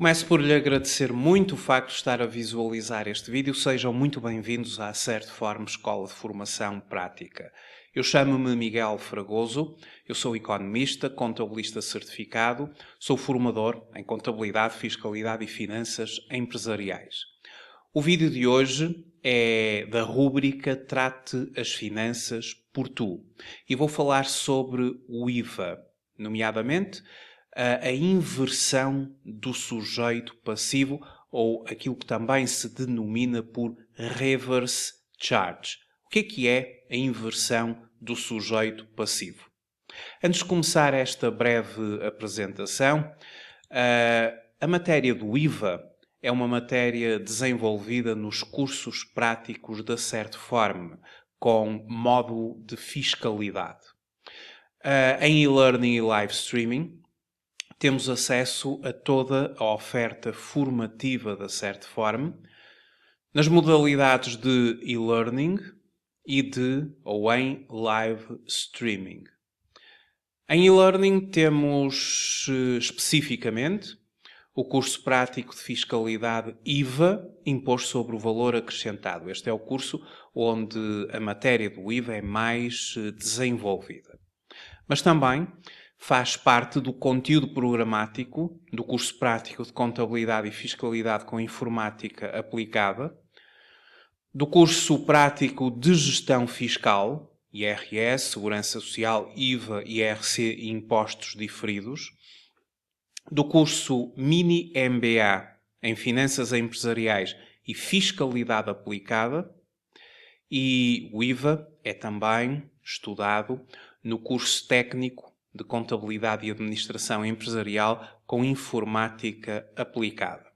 Começo por lhe agradecer muito o facto de estar a visualizar este vídeo. Sejam muito bem-vindos à Certform Escola de Formação Prática. Eu chamo-me Miguel Fragoso, eu sou economista, contabilista certificado, sou formador em contabilidade, fiscalidade e finanças empresariais. O vídeo de hoje é da rúbrica Trate as Finanças por Tu e vou falar sobre o IVA, nomeadamente a inversão do sujeito passivo ou aquilo que também se denomina por reverse charge. O que é a inversão do sujeito passivo? Antes de começar esta breve apresentação, a matéria do IVA é uma matéria desenvolvida nos cursos práticos da Certform, com módulo de fiscalidade. Em e-learning e live streaming, temos acesso a toda a oferta formativa da Certform, nas modalidades de e-learning e ou em live streaming. Em e-learning temos especificamente o curso prático de fiscalidade IVA, Imposto sobre o Valor Acrescentado. Este é o curso onde a matéria do IVA é mais desenvolvida. Mas também faz parte do conteúdo programático do curso prático de Contabilidade e Fiscalidade com Informática Aplicada, do curso prático de Gestão Fiscal, IRS, Segurança Social, IVA, IRC e Impostos Diferidos, do curso Mini MBA em Finanças Empresariais e Fiscalidade Aplicada, e o IVA é também estudado no curso técnico de Contabilidade e Administração Empresarial com Informática Aplicada.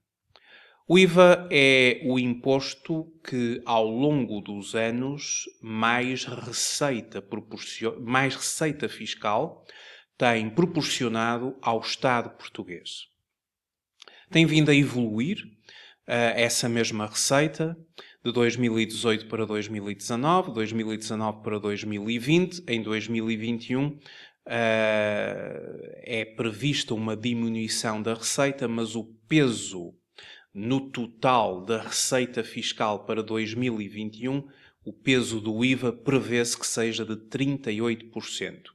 O IVA é o imposto que, ao longo dos anos, mais receita fiscal tem proporcionado ao Estado português. Tem vindo a evoluir essa mesma receita de 2018 para 2019, 2019 para 2020. Em 2021 é prevista uma diminuição da receita, mas o peso no total da receita fiscal para 2021, o peso do IVA prevê-se que seja de 38%.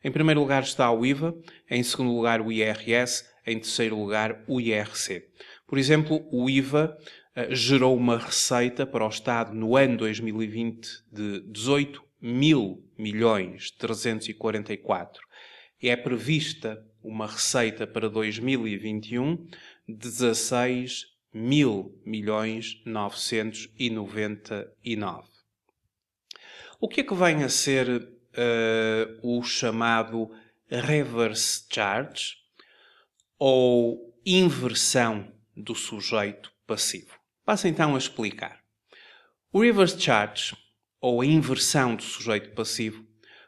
Em primeiro lugar está o IVA, em segundo lugar o IRS, em terceiro lugar o IRC. Por exemplo, o IVA gerou uma receita para o Estado no ano 2020 de 18.344. E é prevista uma receita para 2021 de 16.999. O que é que vem a ser o chamado reverse charge ou inversão do sujeito passivo? Passo então a explicar. O reverse charge ou a inversão do sujeito passivo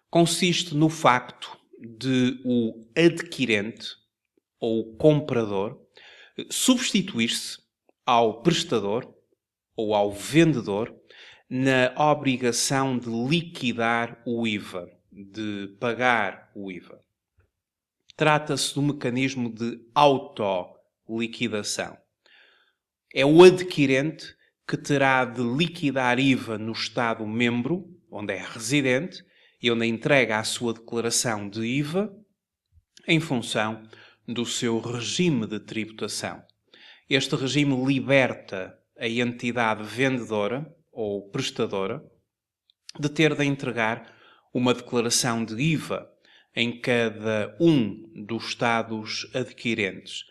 consiste no facto de o adquirente ou o comprador substituir-se ao prestador ou ao vendedor na obrigação de liquidar o IVA, de pagar o IVA. Trata-se de um mecanismo de autoliquidação. É o adquirente que terá de liquidar IVA no Estado-membro, onde é residente, e onde entrega a sua declaração de IVA em função do seu regime de tributação. Este regime liberta a entidade vendedora ou prestadora de ter de entregar uma declaração de IVA em cada um dos Estados adquirentes,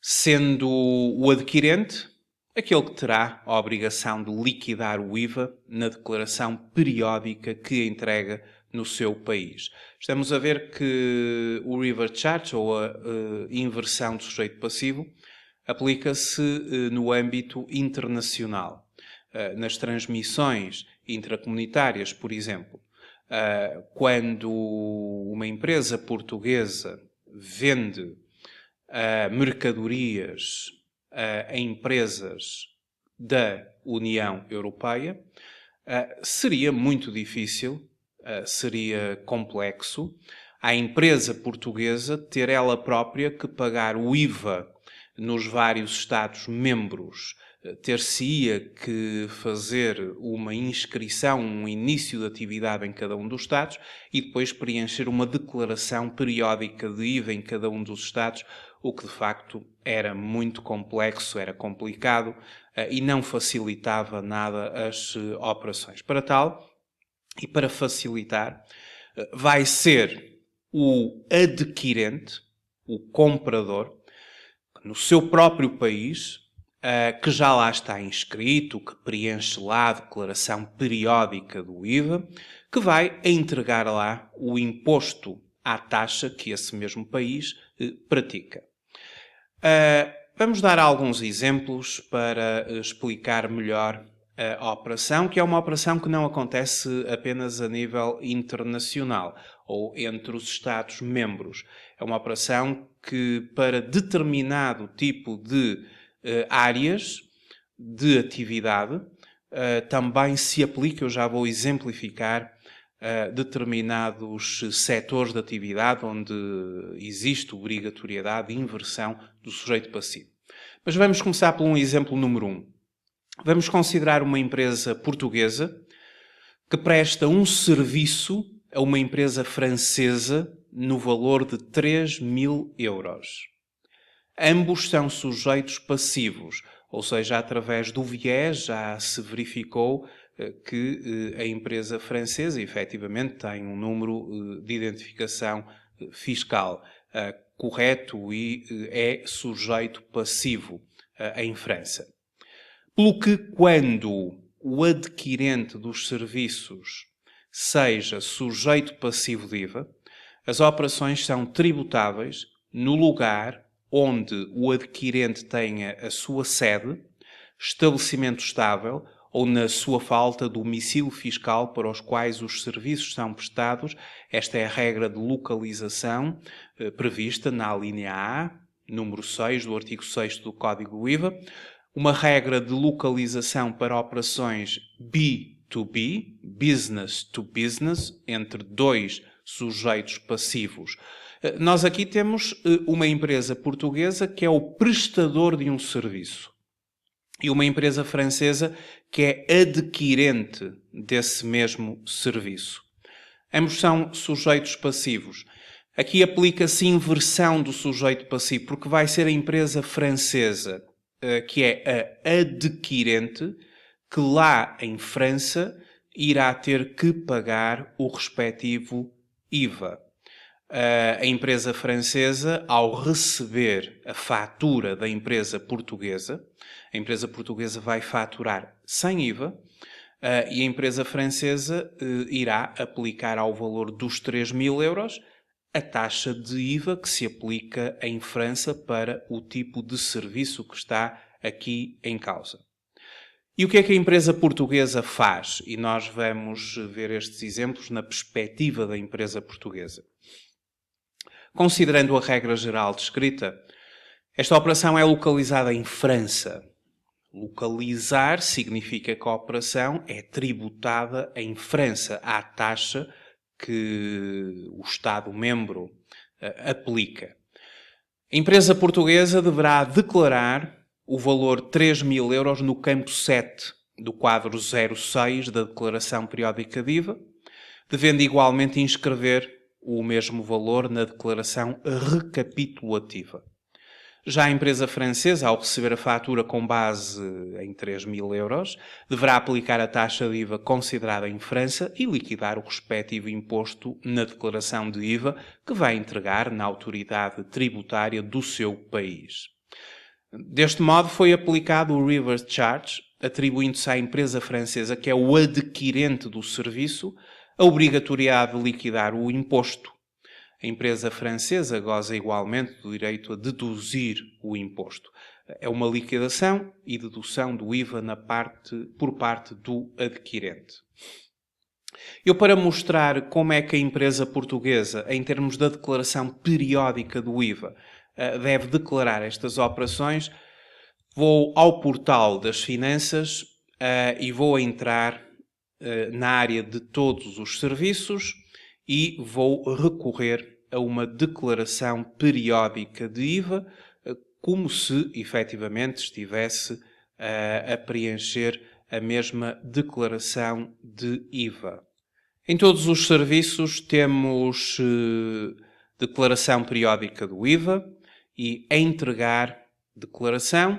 sendo o adquirente aquele que terá a obrigação de liquidar o IVA na declaração periódica que entrega no seu país. Estamos a ver que o reverse charge, ou a inversão do sujeito passivo, aplica-se no âmbito internacional. Nas transmissões intracomunitárias, por exemplo, quando uma empresa portuguesa vende mercadorias a empresas da União Europeia, seria muito difícil, seria complexo, à empresa portuguesa ter ela própria que pagar o IVA nos vários Estados-membros, ter-se-ia que fazer uma inscrição, um início de atividade em cada um dos Estados e depois preencher uma declaração periódica de IVA em cada um dos Estados, o que de facto era muito complexo, era complicado e não facilitava nada as operações. Para tal, e para facilitar, vai ser o adquirente, o comprador, no seu próprio país, que já lá está inscrito, que preenche lá a declaração periódica do IVA, que vai entregar lá o imposto à taxa que esse mesmo país pratica. Vamos dar alguns exemplos para explicar melhor a operação, que é uma operação que não acontece apenas a nível internacional ou entre os Estados-membros. É uma operação que, para determinado tipo de áreas de atividade, também se aplica, eu já vou exemplificar, determinados setores de atividade onde existe obrigatoriedade de inversão do sujeito passivo. Mas vamos começar por um exemplo número 1. Vamos considerar uma empresa portuguesa que presta um serviço a uma empresa francesa no valor de 3.000 euros. Ambos são sujeitos passivos, ou seja, através do viés já se verificou que a empresa francesa efetivamente tem um número de identificação fiscal correto e é sujeito passivo em França. Pelo que, quando o adquirente dos serviços seja sujeito passivo de IVA, as operações são tributáveis no lugar onde o adquirente tenha a sua sede, estabelecimento estável ou, na sua falta, domicílio fiscal para os quais os serviços são prestados. Esta é a regra de localização prevista na alínea A, número 6 do artigo 6º do Código do IVA. Uma regra de localização para operações B2B, business to business, entre dois sujeitos passivos. Nós aqui temos uma empresa portuguesa que é o prestador de um serviço e uma empresa francesa que é adquirente desse mesmo serviço. Ambos são sujeitos passivos. Aqui aplica-se inversão do sujeito passivo, porque vai ser a empresa francesa que é a adquirente que lá em França irá ter que pagar o respectivo IVA. A empresa francesa, ao receber a fatura da empresa portuguesa, a empresa portuguesa vai faturar sem IVA e a empresa francesa irá aplicar ao valor dos 3.000 euros a taxa de IVA que se aplica em França para o tipo de serviço que está aqui em causa. E o que é que a empresa portuguesa faz? E nós vamos ver estes exemplos na perspectiva da empresa portuguesa. Considerando a regra geral descrita, esta operação é localizada em França. Localizar significa que a operação é tributada em França à taxa que o Estado-membro aplica. A empresa portuguesa deverá declarar o valor 3.000 euros no campo 7 do quadro 06 da Declaração Periódica de IVA, devendo igualmente inscrever o mesmo valor na declaração recapitulativa. Já a empresa francesa, ao receber a fatura com base em 3.000 euros, deverá aplicar a taxa de IVA considerada em França e liquidar o respectivo imposto na declaração de IVA que vai entregar na autoridade tributária do seu país. Deste modo, foi aplicado o reverse charge, atribuindo-se à empresa francesa, que é o adquirente do serviço, a obrigatoriedade de liquidar o imposto. A empresa francesa goza igualmente do direito a deduzir o imposto. É uma liquidação e dedução do IVA por parte do adquirente. Eu, para mostrar como é que a empresa portuguesa, em termos da declaração periódica do IVA, deve declarar estas operações, vou ao portal das finanças e vou entrar na área de todos os serviços e vou recorrer a uma declaração periódica de IVA como se efetivamente estivesse a preencher a mesma declaração de IVA. Em todos os serviços temos declaração periódica do IVA e a entregar declaração.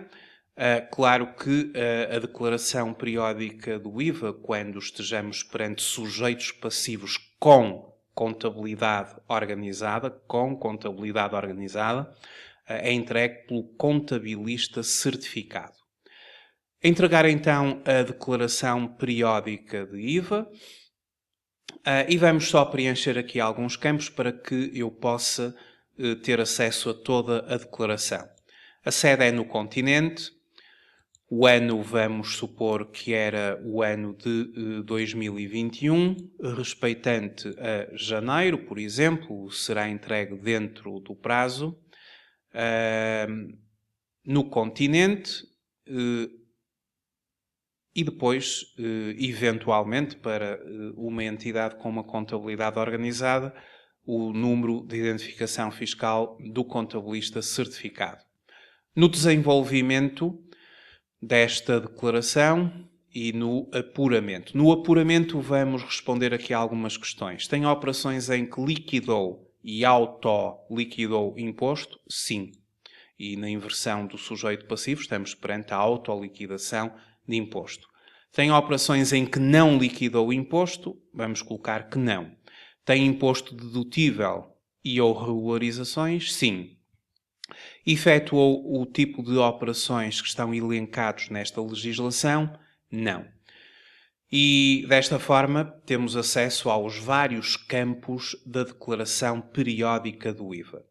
Claro que a declaração periódica do IVA, quando estejamos perante sujeitos passivos com contabilidade organizada, é entregue pelo contabilista certificado. Entregar então a declaração periódica de IVA e vamos só preencher aqui alguns campos para que eu possa ter acesso a toda a declaração. A sede é no continente, o ano vamos supor que era o ano de 2021, respeitante a janeiro, por exemplo, será entregue dentro do prazo. No continente e depois, eventualmente, para uma entidade com uma contabilidade organizada, o número de identificação fiscal do contabilista certificado. No desenvolvimento desta declaração e no apuramento. No apuramento vamos responder aqui a algumas questões. Tem operações em que liquidou e auto-liquidou imposto? Sim. E na inversão do sujeito passivo estamos perante a autoliquidação de imposto. Tem operações em que não liquidou o imposto? Vamos colocar que não. Tem imposto dedutível e ou regularizações? Sim. Efetuou o tipo de operações que estão elencados nesta legislação? Não. E, desta forma, temos acesso aos vários campos da declaração periódica do IVA.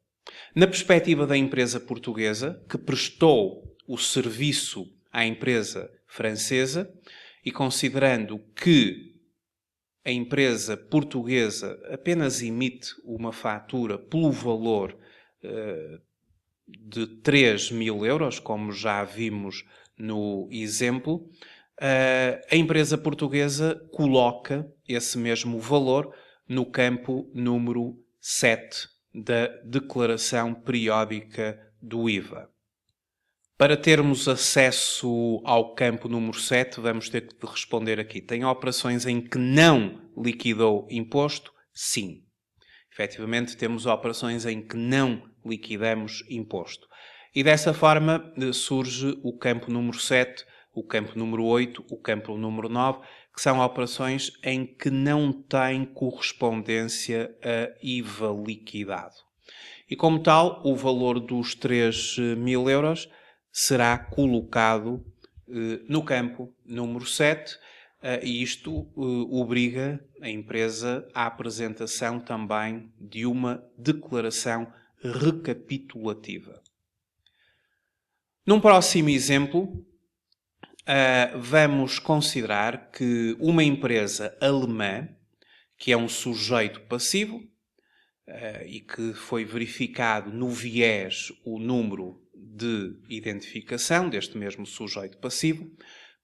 Na perspectiva da empresa portuguesa, que prestou o serviço à empresa francesa, e considerando que a empresa portuguesa apenas emite uma fatura pelo valor de 3.000 euros, como já vimos no exemplo, a empresa portuguesa coloca esse mesmo valor no campo número 7 da declaração periódica do IVA. Para termos acesso ao campo número 7, vamos ter que responder aqui. Tem operações em que não liquidou imposto? Sim. Efetivamente, temos operações em que não liquidamos imposto. E dessa forma surge o campo número 7, o campo número 8, o campo número 9, que são operações em que não tem correspondência a IVA liquidado. E como tal, o valor dos 3.000 euros será colocado no campo número 7 e isto obriga a empresa à apresentação também de uma declaração recapitulativa. Num próximo exemplo, vamos considerar que uma empresa alemã, que é um sujeito passivo e que foi verificado no viés o número de identificação deste mesmo sujeito passivo,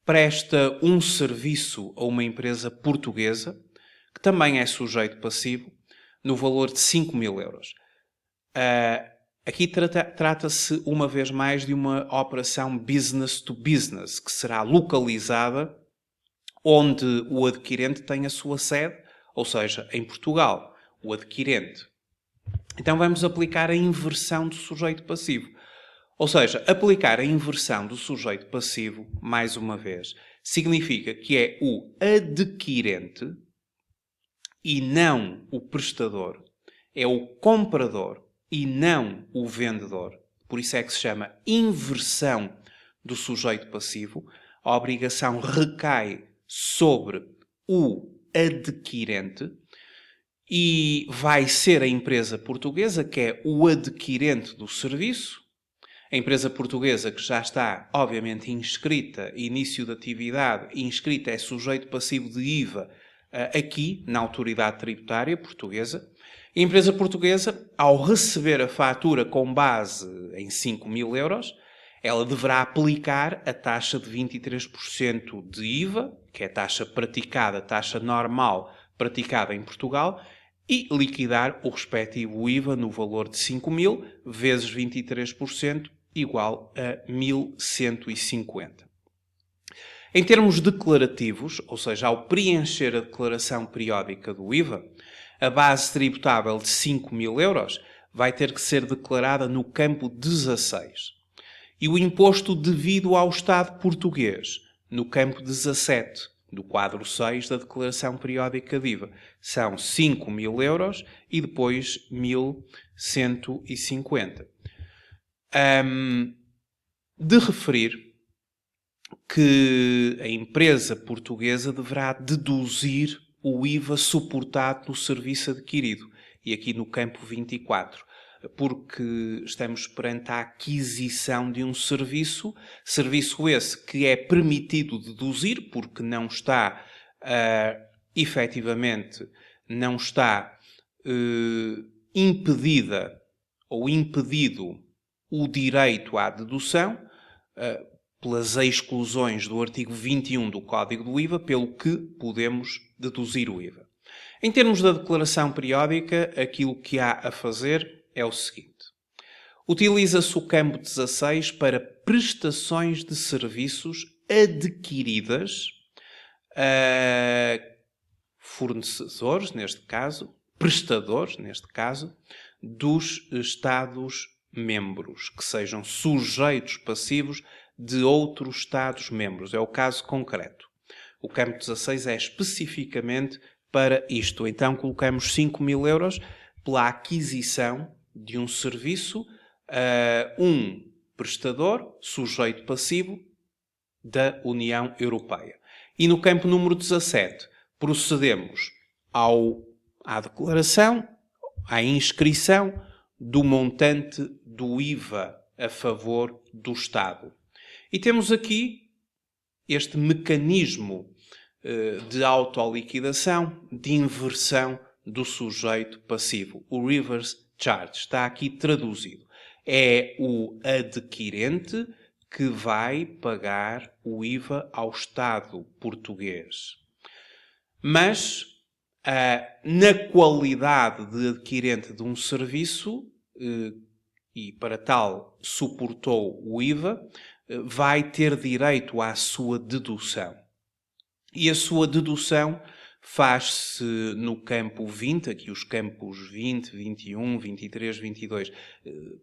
presta um serviço a uma empresa portuguesa, que também é sujeito passivo, no valor de 5.000 euros. Aqui trata-se, uma vez mais, de uma operação business to business, que será localizada onde o adquirente tem a sua sede, ou seja, em Portugal, o adquirente. Então vamos aplicar a inversão do sujeito passivo. Ou seja, aplicar a inversão do sujeito passivo, mais uma vez, significa que é o adquirente e não o prestador. É o comprador e não o vendedor. Por isso é que se chama inversão do sujeito passivo. A obrigação recai sobre o adquirente e vai ser a empresa portuguesa, que é o adquirente do serviço. A empresa portuguesa que já está, obviamente, inscrita, início de atividade, inscrita é sujeito passivo de IVA aqui, na autoridade tributária portuguesa. A empresa portuguesa, ao receber a fatura com base em 5.000 euros, ela deverá aplicar a taxa de 23% de IVA, que é a taxa praticada, a taxa normal praticada em Portugal, e liquidar o respectivo IVA no valor de 5.000 vezes 23%, igual a 1.150. Em termos declarativos, ou seja, ao preencher a declaração periódica do IVA, a base tributável de 5.000 euros vai ter que ser declarada no campo 16. E o imposto devido ao Estado português, no campo 17, do quadro 6 da declaração periódica de IVA. São 5.000 euros e depois 1.150. De referir que a empresa portuguesa deverá deduzir o IVA suportado no serviço adquirido. E aqui no campo 24, porque estamos perante a aquisição de um serviço esse que é permitido deduzir, porque não está, efetivamente, não está impedida ou impedido o direito à dedução, pelas exclusões do artigo 21 do Código do IVA, pelo que podemos deduzir o IVA. Em termos da declaração periódica, aquilo que há a fazer é o seguinte. Utiliza-se o campo 16 para prestações de serviços adquiridas a fornecedores, neste caso, prestadores, neste caso, dos Estados-membros, que sejam sujeitos passivos de outros Estados-membros. É o caso concreto. O campo 16 é especificamente para isto. Então, colocamos 5.000 euros pela aquisição de um serviço a um prestador sujeito passivo da União Europeia. E no campo número 17, procedemos à declaração, à inscrição do montante do IVA a favor do Estado. E temos aqui este mecanismo de autoliquidação, de inversão do sujeito passivo. O reverse charge está aqui traduzido. É o adquirente que vai pagar o IVA ao Estado português. Mas, na qualidade de adquirente de um serviço, e para tal suportou o IVA, vai ter direito à sua dedução. E a sua dedução faz-se no campo 20, aqui os campos 20, 21, 23, 22,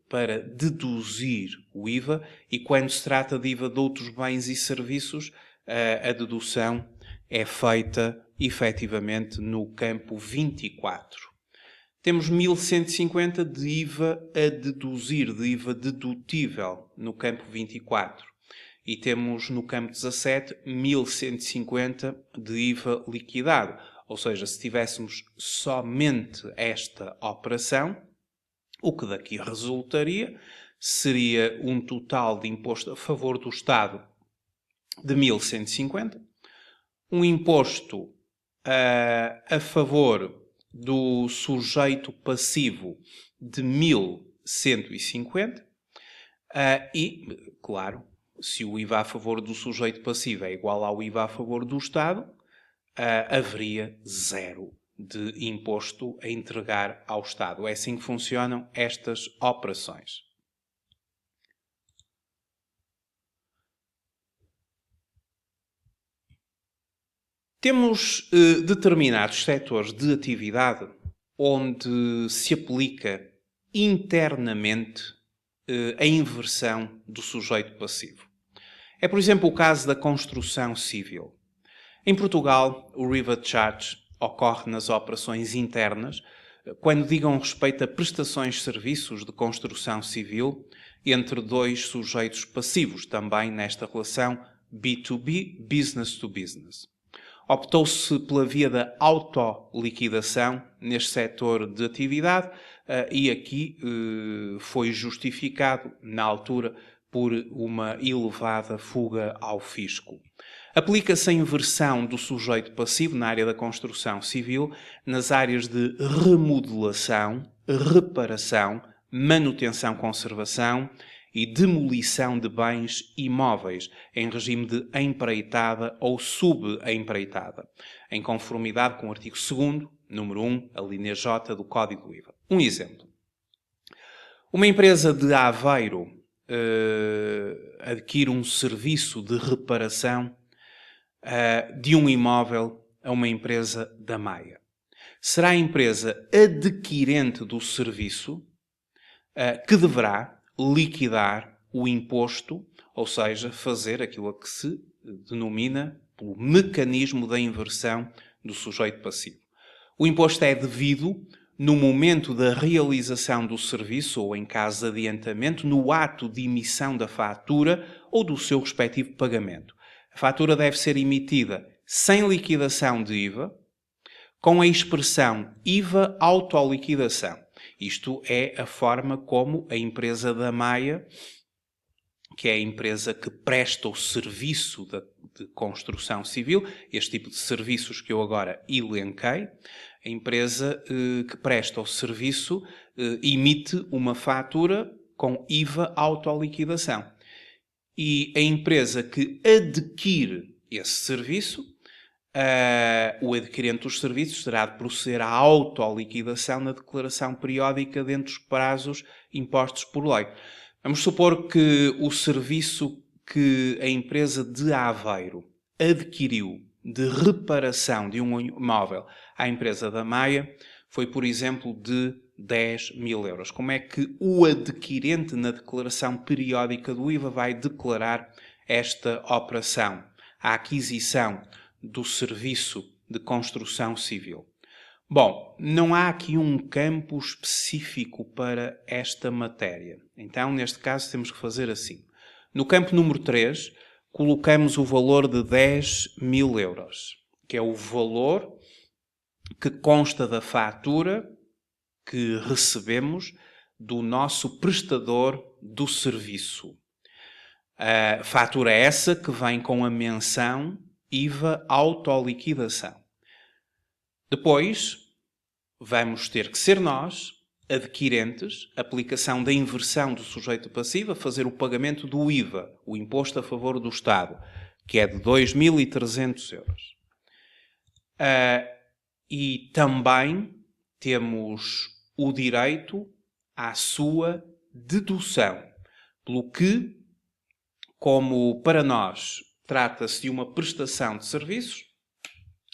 para deduzir o IVA, e quando se trata de IVA de outros bens e serviços, a dedução é feita efetivamente no campo 24. Temos 1.150 de IVA a deduzir, de IVA dedutível, no campo 24. E temos no campo 17 1.150 de IVA liquidado. Ou seja, se tivéssemos somente esta operação, o que daqui resultaria seria um total de imposto a favor do Estado de 1.150, um imposto a favor do sujeito passivo de 1.150 e, claro, se o IVA a favor do sujeito passivo é igual ao IVA a favor do Estado, haveria zero de imposto a entregar ao Estado. É assim que funcionam estas operações. Temos determinados setores de atividade onde se aplica internamente a inversão do sujeito passivo. É, por exemplo, o caso da construção civil. Em Portugal, o reverse charge ocorre nas operações internas, quando digam respeito a prestações de serviços de construção civil entre dois sujeitos passivos, também nesta relação B2B, business to business. Optou-se pela via da autoliquidação neste setor de atividade e aqui foi justificado, na altura, por uma elevada fuga ao fisco. Aplica-se a inversão do sujeito passivo na área da construção civil, nas áreas de remodelação, reparação, manutenção, conservação e demolição de bens imóveis em regime de empreitada ou subempreitada, em conformidade com o artigo 2º, número 1, a linha J do Código do IVA. Um exemplo. Uma empresa de Aveiro adquire um serviço de reparação de um imóvel a uma empresa da Maia? Será a empresa adquirente do serviço que deverá liquidar o imposto, ou seja, fazer aquilo a que se denomina o mecanismo da inversão do sujeito passivo. O imposto é devido no momento da realização do serviço ou, em caso de adiantamento, no ato de emissão da fatura ou do seu respectivo pagamento. A fatura deve ser emitida sem liquidação de IVA, com a expressão IVA autoliquidação. Isto é a forma como a empresa da Maia, que é a empresa que presta o serviço de construção civil, este tipo de serviços que eu agora elenquei, a empresa que presta o serviço emite uma fatura com IVA autoliquidação. E a empresa que adquire esse serviço, o adquirente dos serviços terá de proceder à autoliquidação na declaração periódica dentro dos prazos impostos por lei. Vamos supor que o serviço que a empresa de Aveiro adquiriu de reparação de um imóvel à empresa da Maia foi, por exemplo, de 10 mil euros. Como é que o adquirente, na declaração periódica do IVA, vai declarar esta operação, a aquisição do serviço de construção civil? Bom, não há aqui um campo específico para esta matéria. Então, neste caso, temos que fazer assim. No campo número 3, colocamos o valor de 10 mil euros, que é o valor que consta da fatura que recebemos do nosso prestador do serviço. A fatura é essa que vem com a menção IVA autoliquidação. Depois, vamos ter que ser nós, adquirentes, aplicação da inversão do sujeito passivo, a fazer o pagamento do IVA, o imposto a favor do Estado, que é de 2.300 euros. E também temos o direito à sua dedução, pelo que, como para nós trata-se de uma prestação de serviços,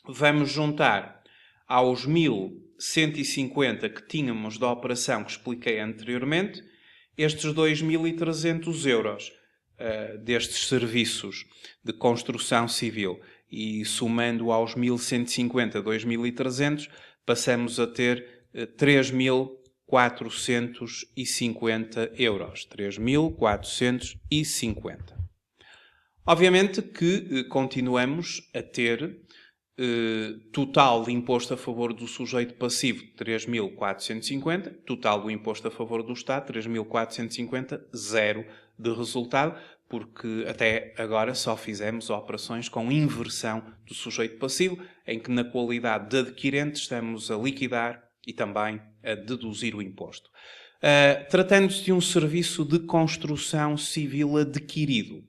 vamos juntar aos 1.150 que tínhamos da operação que expliquei anteriormente, estes 2.300 euros destes serviços de construção civil. E somando aos 1.150, 2.300, passamos a ter 3.450 euros. 3.450. Obviamente que continuamos a ter total de imposto a favor do sujeito passivo 3.450, total do imposto a favor do Estado 3.450, zero de resultado, porque até agora só fizemos operações com inversão do sujeito passivo, em que na qualidade de adquirente estamos a liquidar e também a deduzir o imposto. Tratando-se de um serviço de construção civil adquirido,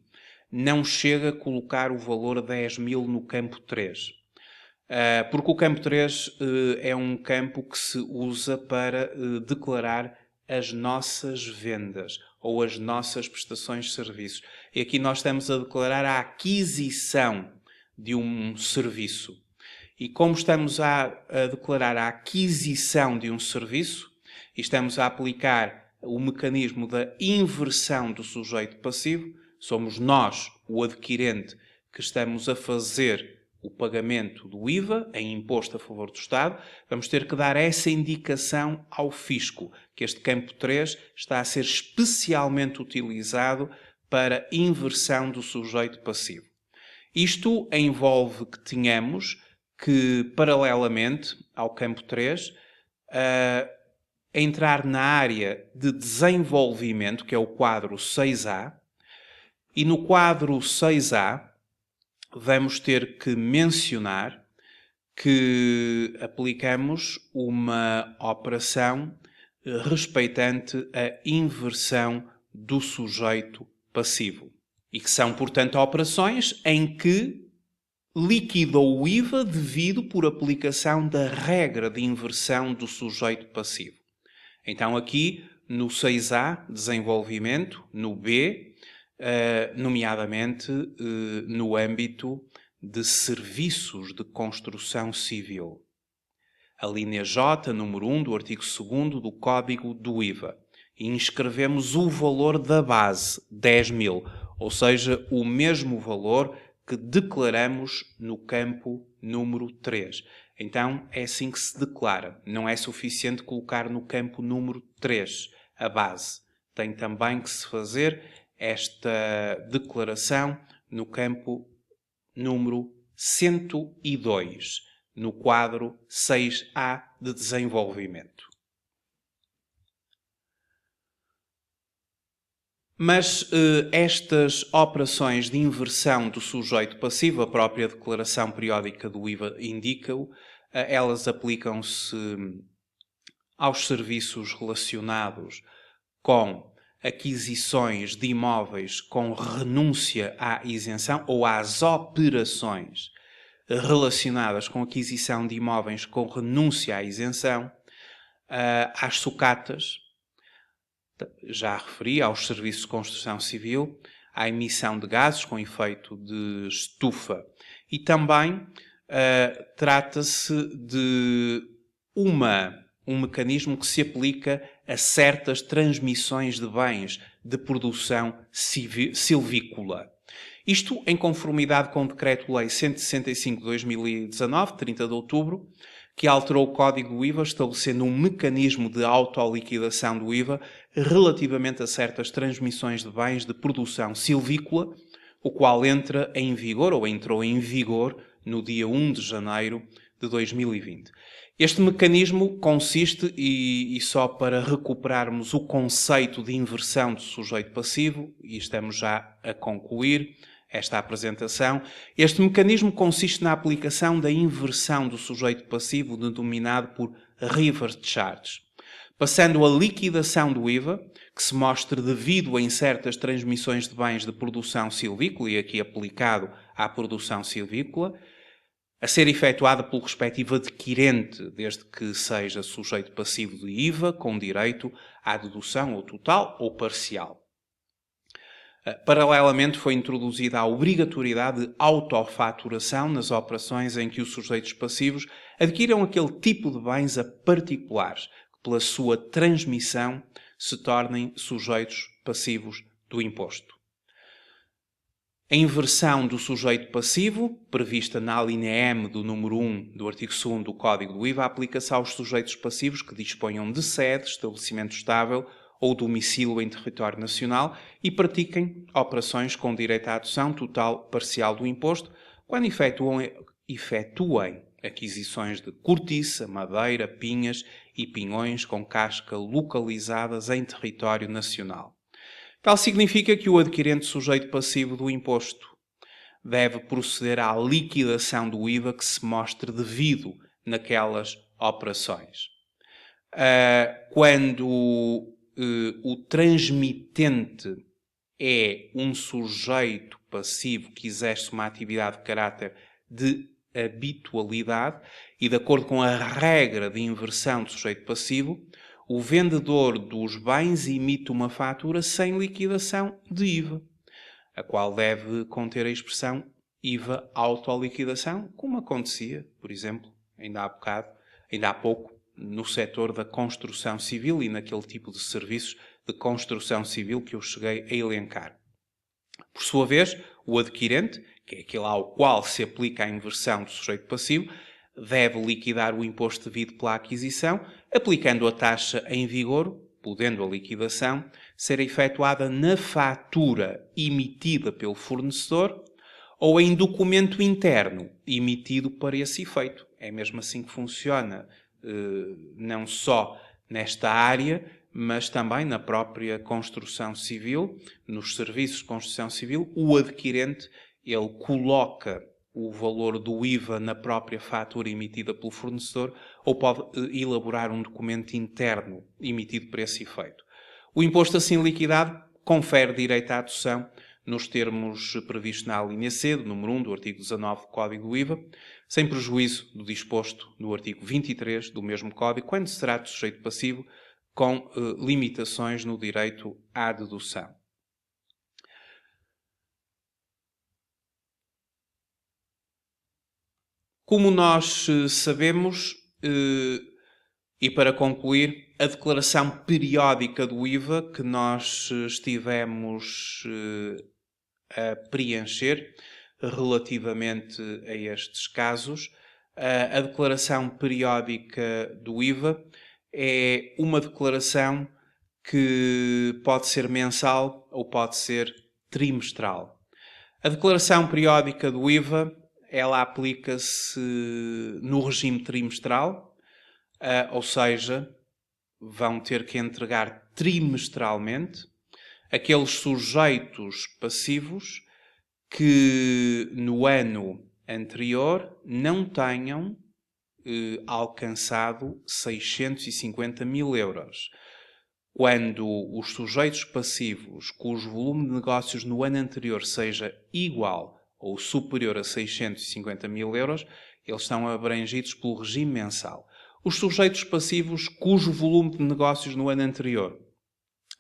não chega a colocar o valor 10 mil no campo 3. Porque o campo 3 é um campo que se usa para declarar as nossas vendas ou as nossas prestações de serviços. E aqui nós estamos a declarar a aquisição de um serviço. E como estamos a declarar a aquisição de um serviço e estamos a aplicar o mecanismo da inversão do sujeito passivo, somos nós, o adquirente, que estamos a fazer o pagamento do IVA, em imposto a favor do Estado, vamos ter que dar essa indicação ao fisco, que este campo 3 está a ser especialmente utilizado para inversão do sujeito passivo. Isto envolve que tenhamos que, paralelamente ao campo 3, entrar na área de desenvolvimento, que é o quadro 6A, e no quadro 6A vamos ter que mencionar que aplicamos uma operação respeitante a inversão do sujeito passivo. E que são, portanto, operações em que liquidou o IVA devido por aplicação da regra de inversão do sujeito passivo. Então aqui no 6A, desenvolvimento, no B, nomeadamente no âmbito de serviços de construção civil. A linha J, número 1 do artigo 2º do Código do IVA. E inscrevemos o valor da base, 10.000, ou seja, o mesmo valor que declaramos no campo número 3. Então, é assim que se declara. Não é suficiente colocar no campo número 3 a base. Tem também que se fazer esta declaração no campo número 102, no quadro 6A de desenvolvimento. Mas estas operações de inversão do sujeito passivo, a própria declaração periódica do IVA indica-o, elas aplicam-se aos serviços relacionados com aquisições de imóveis com renúncia à isenção ou às operações relacionadas com aquisição de imóveis com renúncia à isenção, às sucatas, já referi, aos serviços de construção civil, à emissão de gases com efeito de estufa. E também trata-se de um mecanismo que se aplica a certas transmissões de bens de produção silvícola. Isto em conformidade com o Decreto-Lei 165/2019, 30 de outubro, que alterou o Código do IVA, estabelecendo um mecanismo de autoliquidação do IVA relativamente a certas transmissões de bens de produção silvícola, o qual entra em vigor, ou entrou em vigor, no dia 1 de janeiro de 2020. Este mecanismo consiste, e só para recuperarmos o conceito de inversão do sujeito passivo, e estamos já a concluir esta apresentação, este mecanismo consiste na aplicação da inversão do sujeito passivo denominado por reverse charge, passando a liquidação do IVA, que se mostre devido em certas transmissões de bens de produção silvícola, e aqui aplicado à produção silvícola, a ser efetuada pelo respectivo adquirente, desde que seja sujeito passivo de IVA, com direito à dedução ou total ou parcial. Paralelamente, foi introduzida a obrigatoriedade de autofaturação nas operações em que os sujeitos passivos adquiram aquele tipo de bens a particulares, que pela sua transmissão se tornem sujeitos passivos do imposto. A inversão do sujeito passivo, prevista na alínea M do número 1 do artigo 2º do Código do IVA, aplica-se aos sujeitos passivos que disponham de sede, estabelecimento estável ou domicílio em território nacional e pratiquem operações com direito à adoção total parcial do imposto quando efetuem aquisições de cortiça, madeira, pinhas e pinhões com casca localizadas em território nacional. Tal significa que o adquirente sujeito passivo do imposto deve proceder à liquidação do IVA que se mostre devido naquelas operações. Quando o transmitente é um sujeito passivo que exerce uma atividade de caráter de habitualidade e de acordo com a regra de inversão do sujeito passivo, o vendedor dos bens emite uma fatura sem liquidação de IVA, a qual deve conter a expressão IVA autoliquidação, como acontecia, por exemplo, ainda há pouco, no setor da construção civil e naquele tipo de serviços de construção civil que eu cheguei a elencar. Por sua vez, o adquirente, que é aquele ao qual se aplica a inversão do sujeito passivo, deve liquidar o imposto devido pela aquisição, aplicando a taxa em vigor, podendo a liquidação ser efetuada na fatura emitida pelo fornecedor ou em documento interno emitido para esse efeito. É mesmo assim que funciona, não só nesta área, mas também na própria construção civil, nos serviços de construção civil, o adquirente, ele coloca o valor do IVA na própria fatura emitida pelo fornecedor ou pode elaborar um documento interno emitido para esse efeito. O imposto assim liquidado confere direito à adoção nos termos previstos na alínea C, do número 1 do artigo 19 do Código do IVA, sem prejuízo do disposto no artigo 23 do mesmo Código, quando se trata de sujeito passivo com limitações no direito à dedução. Como nós sabemos, e para concluir, a declaração periódica do IVA que nós estivemos a preencher relativamente a estes casos, a declaração periódica do IVA é uma declaração que pode ser mensal ou pode ser trimestral. A declaração periódica do IVA, ela aplica-se no regime trimestral, ou seja, vão ter que entregar trimestralmente aqueles sujeitos passivos que no ano anterior não tenham alcançado 650 mil euros. Quando os sujeitos passivos cujo volume de negócios no ano anterior seja igual ou superior a 650 mil euros, eles estão abrangidos pelo regime mensal. Os sujeitos passivos cujo volume de negócios no ano anterior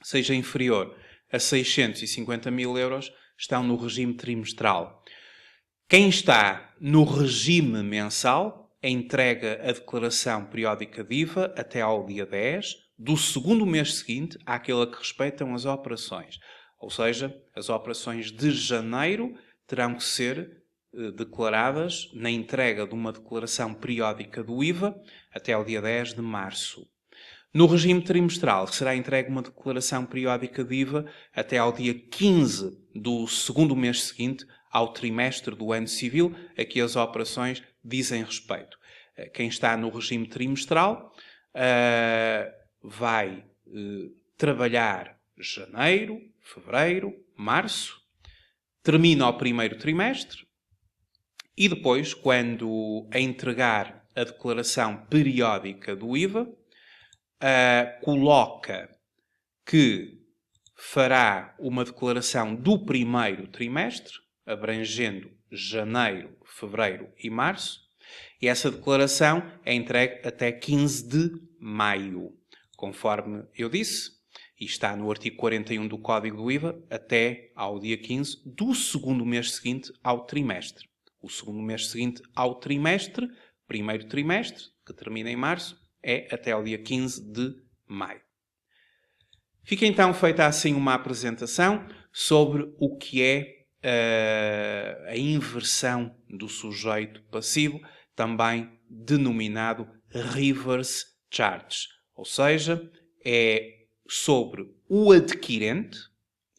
seja inferior a 650 mil euros estão no regime trimestral. Quem está no regime mensal entrega a declaração periódica de IVA até ao dia 10 do segundo mês seguinte àquele a que respeitam as operações. Ou seja, as operações de janeiro terão que ser declaradas na entrega de uma declaração periódica do IVA até ao dia 10 de março. No regime trimestral, será entregue uma declaração periódica de IVA até ao dia 15 do segundo mês seguinte ao trimestre do ano civil a que as operações dizem respeito. Quem está no regime trimestral vai trabalhar janeiro, fevereiro, março, termina o primeiro trimestre e depois, quando entregar a declaração periódica do IVA, coloca que fará uma declaração do primeiro trimestre, abrangendo janeiro, fevereiro e março, e essa declaração é entregue até 15 de maio, conforme eu disse, e está no artigo 41 do Código do IVA, até ao dia 15 do segundo mês seguinte ao trimestre. O segundo mês seguinte ao trimestre, primeiro trimestre, que termina em março, é até ao dia 15 de maio. Fica então feita assim uma apresentação sobre o que é a inversão do sujeito passivo, também denominado reverse charge. Ou seja, é sobre o adquirente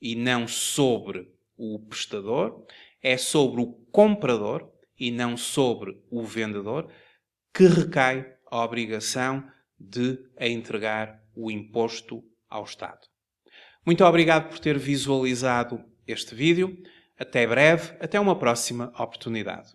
e não sobre o prestador, é sobre o comprador e não sobre o vendedor, que recai a obrigação de entregar o imposto ao Estado. Muito obrigado por ter visualizado este vídeo. Até breve, até uma próxima oportunidade.